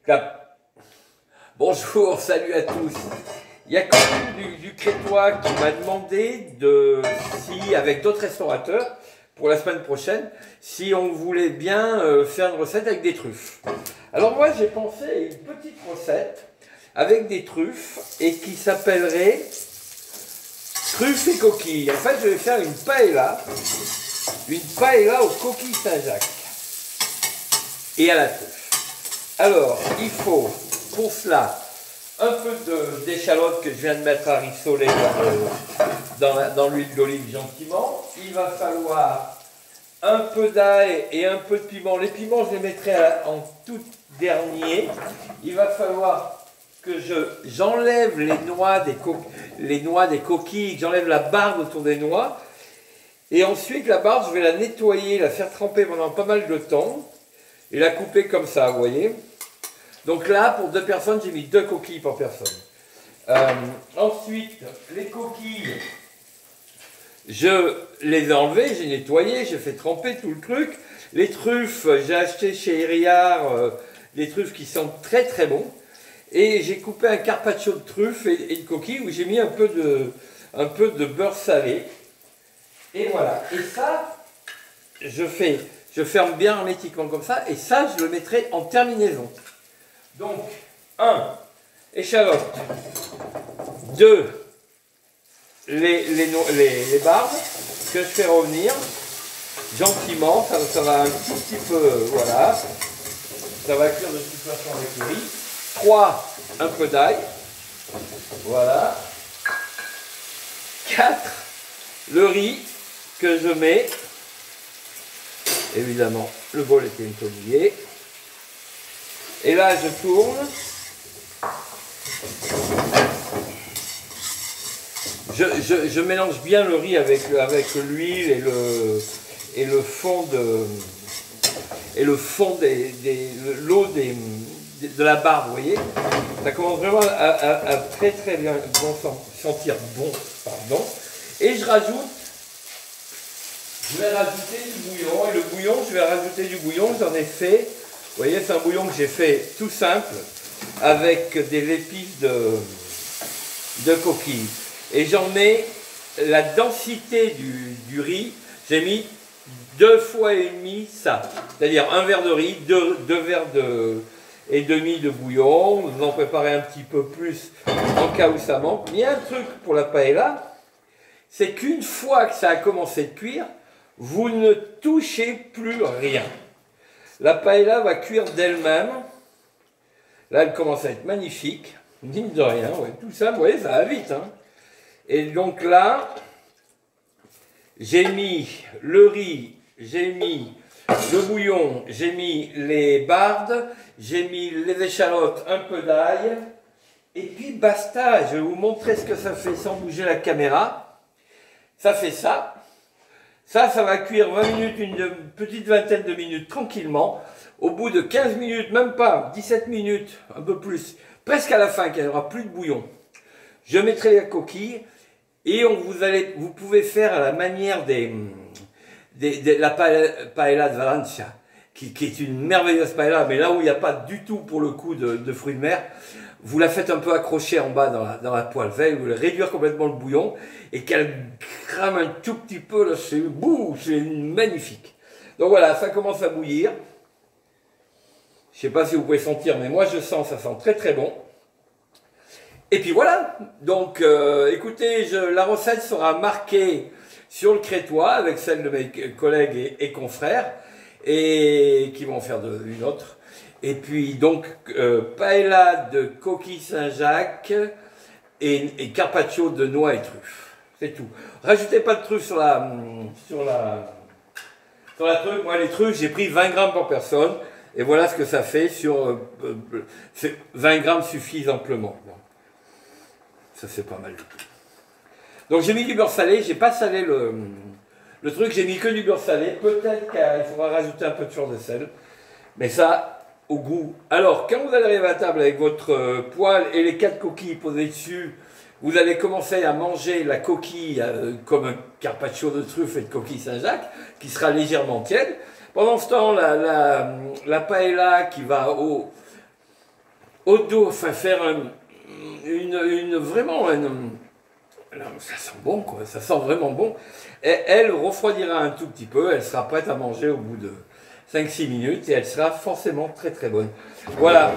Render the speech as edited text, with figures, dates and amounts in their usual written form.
Cap. Bonjour, salut à tous. Il y a quand même du Crétois qui m'a demandé si, avec d'autres restaurateurs, pour la semaine prochaine, si on voulait bien faire une recette avec des truffes. Alors moi, j'ai pensé à une petite recette avec des truffes et qui s'appellerait truffes et coquilles. En fait, je vais faire une paella aux coquilles Saint-Jacques et à la truffe. Alors, il faut pour cela un peu d'échalote que je viens de mettre à rissoler dans l'huile d'olive gentiment. Il va falloir un peu d'ail et un peu de piment. Les piments, je les mettrai en tout dernier. Il va falloir que j'enlève les noix des coquilles, que j'enlève la barbe autour des noix. Et ensuite, la barbe, je vais la nettoyer, la faire tremper pendant pas mal de temps. Et la couper comme ça, vous voyez. Donc là, pour 2 personnes, j'ai mis 2 coquilles par personne. Ensuite, les coquilles, je les ai enlevées, j'ai nettoyé, j'ai fait tremper tout le truc. Les truffes, j'ai acheté chez Hériard des truffes qui sont très très bons. Et j'ai coupé un carpaccio de truffes et de coquilles où j'ai mis un peu de beurre salé. Et voilà. Et ça, je ferme bien hermétiquement comme ça. Et ça, je le mettrai en terminaison. Donc, 1, échalote. 2, les barbes que je fais revenir gentiment. Ça va un tout petit peu, voilà. Ça va cuire de toute façon avec le riz. 3, un peu d'ail. Voilà. 4, le riz que je mets. Évidemment, le bol était nettoyé. Et là, je tourne. Je mélange bien le riz avec l'huile et le fond l'eau de la barbe, vous voyez. Ça commence vraiment à très très bien sentir bon, pardon. Et je vais rajouter du bouillon. Et le bouillon, je vais rajouter du bouillon. J'en ai fait. Vous voyez, c'est un bouillon que j'ai fait tout simple, avec des épices de coquilles. Et j'en mets la densité du riz, j'ai mis 2 fois et demi ça. C'est-à-dire un verre de riz, 2 verres et demi de bouillon. Vous en préparez un petit peu plus en cas où ça manque. Mais il y a un truc pour la paella, c'est qu'une fois que ça a commencé de cuire, vous ne touchez plus rien. La paella va cuire d'elle-même. Là, elle commence à être magnifique. Mine de rien, ouais. Tout ça, vous voyez, ça va vite. Hein. Et donc là, j'ai mis le riz, j'ai mis le bouillon, j'ai mis les bardes, j'ai mis les échalotes, un peu d'ail. Et puis basta, je vais vous montrer ce que ça fait sans bouger la caméra. Ça fait ça. Ça va cuire 20 minutes, une petite vingtaine de minutes tranquillement. Au bout de 15 minutes, même pas, 17 minutes, un peu plus, presque à la fin, qu'il n'y aura plus de bouillon. Je mettrai la coquille et vous pouvez faire à la manière la paella de Valencia, qui est une merveilleuse paella, mais là où il n'y a pas du tout pour le coup de fruits de mer, vous la faites un peu accrocher en bas dans la poêle, vous voulez réduire complètement le bouillon et qu'elle crame un tout petit peu, là, c'est magnifique. Donc voilà, ça commence à bouillir. Je ne sais pas si vous pouvez sentir, mais moi je sens, ça sent très très bon. Et puis voilà, donc écoutez, la recette sera marquée sur le Crétois avec celle de mes collègues et confrères, et qui vont en faire une autre. Et puis donc, paella de coquilles Saint-Jacques et carpaccio de noix et truffes. C'est tout. Rajoutez pas de truffes sur la truffe. Moi, les truffes, j'ai pris 20 grammes par personne. Et voilà ce que ça fait sur 20 grammes suffisent amplement. Bon. Ça, c'est pas mal du tout. Donc, j'ai mis du beurre salé. J'ai pas salé le truc. J'ai mis que du beurre salé. Peut-être qu'il faudra rajouter un peu de fleur de sel. Mais ça, au goût. Alors, quand vous allez arriver à table avec votre poêle et les 4 coquilles posées dessus, vous allez commencer à manger la coquille comme un carpaccio de truffe et de coquille Saint-Jacques, qui sera légèrement tiède. Pendant ce temps, la paella qui va enfin faire vraiment ça sent bon quoi, ça sent vraiment bon. Et elle refroidira un tout petit peu, elle sera prête à manger au bout de 5-6 minutes et elle sera forcément très très bonne. Voilà.